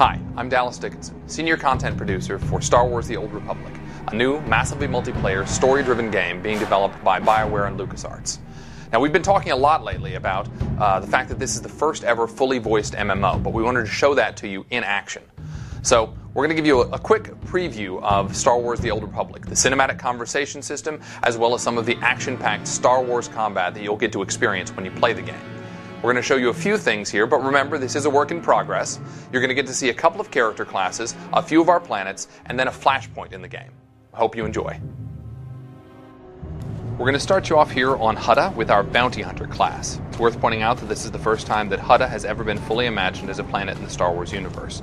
Hi, I'm Dallas Dickinson, Senior Content Producer for Star Wars The Old Republic, a new, massively multiplayer, story-driven game being developed by BioWare and LucasArts. Now, we've been talking a lot lately about the fact that this is the first ever fully voiced MMO, but we wanted to show that to you in action. So, we're going to give you a quick preview of Star Wars The Old Republic, the cinematic conversation system, as well as some of the action-packed Star Wars combat that you'll get to experience when you play the game. We're going to show you a few things here, but remember, this is a work in progress. You're going to get to see a couple of character classes, a few of our planets, and then a flashpoint in the game. I hope you enjoy. We're going to start you off here on Hutta with our Bounty Hunter class. It's worth pointing out that this is the first time that Hutta has ever been fully imagined as a planet in the Star Wars universe.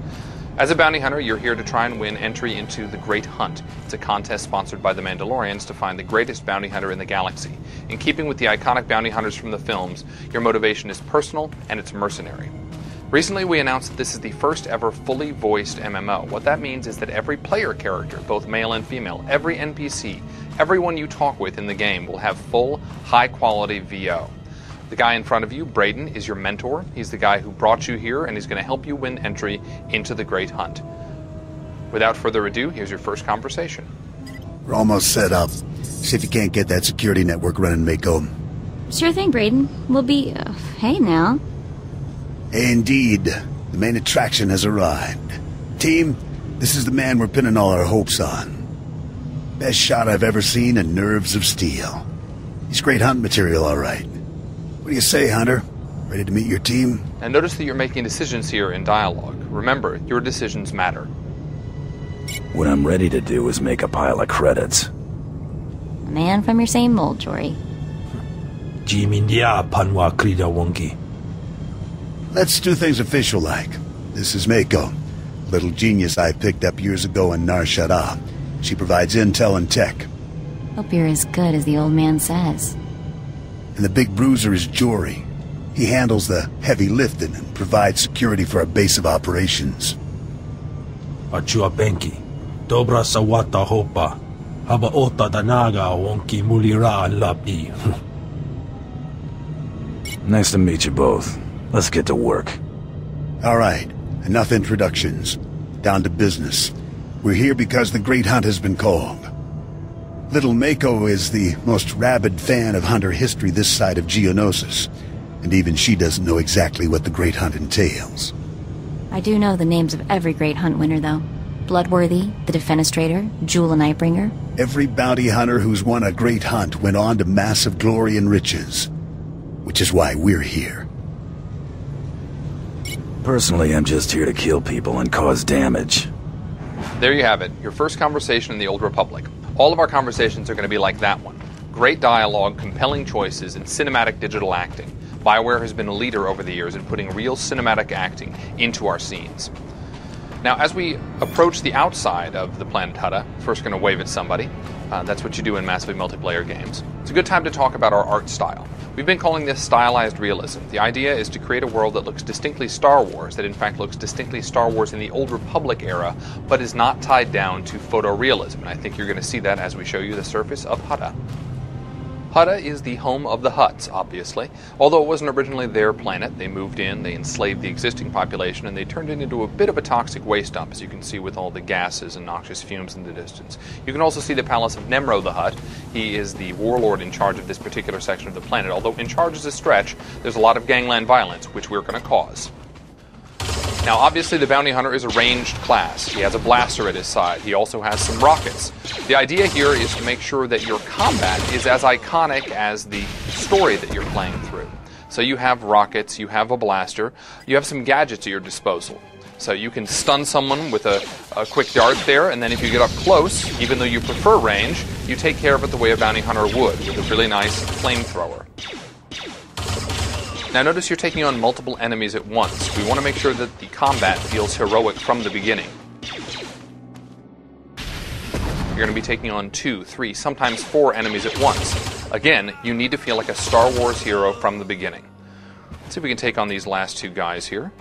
As a bounty hunter, you're here to try and win entry into the Great Hunt. It's a contest sponsored by the Mandalorians to find the greatest bounty hunter in the galaxy. In keeping with the iconic bounty hunters from the films, your motivation is personal and it's mercenary. Recently, we announced that this is the first ever fully voiced MMO. What that means is that every player character, both male and female, every NPC, everyone you talk with in the game will have full, high-quality VO. The guy in front of you, Braden, is your mentor. He's the guy who brought you here, and he's going to help you win entry into the Great Hunt. Without further ado, here's your first conversation. We're almost set up. See if you can't get that security network running, Mako. Sure thing, Braden. We'll be... hey now. Indeed. The main attraction has arrived. Team, this is the man we're pinning all our hopes on. Best shot I've ever seen and nerves of steel. He's great hunt material, all right. What do you say, Hunter? Ready to meet your team? And notice that you're making decisions here in dialogue. Remember, your decisions matter. What I'm ready to do is make a pile of credits. A man from your same mold, Jory. Let's do things official-like. This is Mako, a little genius I picked up years ago in Nar Shaddaa. She provides intel and tech. Hope you're as good as the old man says. And the big bruiser is Jory. He handles the heavy lifting and provides security for our base of operations. Achua Benki, Dobra Sawata Hopa, Habaota Danaga Wonki Mulira Lapi. Nice to meet you both. Let's get to work. All right, enough introductions. Down to business. We're here because the Great Hunt has been called. Little Mako is the most rabid fan of hunter history this side of Geonosis, and even she doesn't know exactly what the Great Hunt entails. I do know the names of every Great Hunt winner, though. Bloodworthy, the Defenestrator, Jewel and Nightbringer. Every bounty hunter who's won a Great Hunt went on to massive glory and riches, which is why we're here. Personally, I'm just here to kill people and cause damage. There you have it, your first conversation in the Old Republic. All of our conversations are going to be like that one. Great dialogue, compelling choices, and cinematic digital acting. BioWare has been a leader over the years in putting real cinematic acting into our scenes. Now, as we approach the outside of the planet Hutta, first going to wave at somebody. That's what you do in massively multiplayer games. It's a good time to talk about our art style. We've been calling this stylized realism. The idea is to create a world that looks distinctly Star Wars, that in fact looks distinctly Star Wars in the Old Republic era, but is not tied down to photorealism. And I think you're going to see that as we show you the surface of Hutta. Hutta is the home of the Hutts, obviously. Although it wasn't originally their planet, they moved in, they enslaved the existing population, and they turned it into a bit of a toxic waste dump, as you can see with all the gases and noxious fumes in the distance. You can also see the palace of Nemro the Hutt. He is the warlord in charge of this particular section of the planet. Although in charge is a stretch, there's a lot of gangland violence, which we're going to cause. Now, obviously, the bounty hunter is a ranged class. He has a blaster at his side. He also has some rockets. The idea here is to make sure that your combat is as iconic as the story that you're playing through. So you have rockets, you have a blaster, you have some gadgets at your disposal. So you can stun someone with a quick dart there, and then if you get up close, even though you prefer range, you take care of it the way a bounty hunter would, with a really nice flamethrower. Now notice you're taking on multiple enemies at once. We want to make sure that the combat feels heroic from the beginning. You're going to be taking on 2, 3, sometimes 4 enemies at once. Again, you need to feel like a Star Wars hero from the beginning. Let's see if we can take on these last 2 guys here.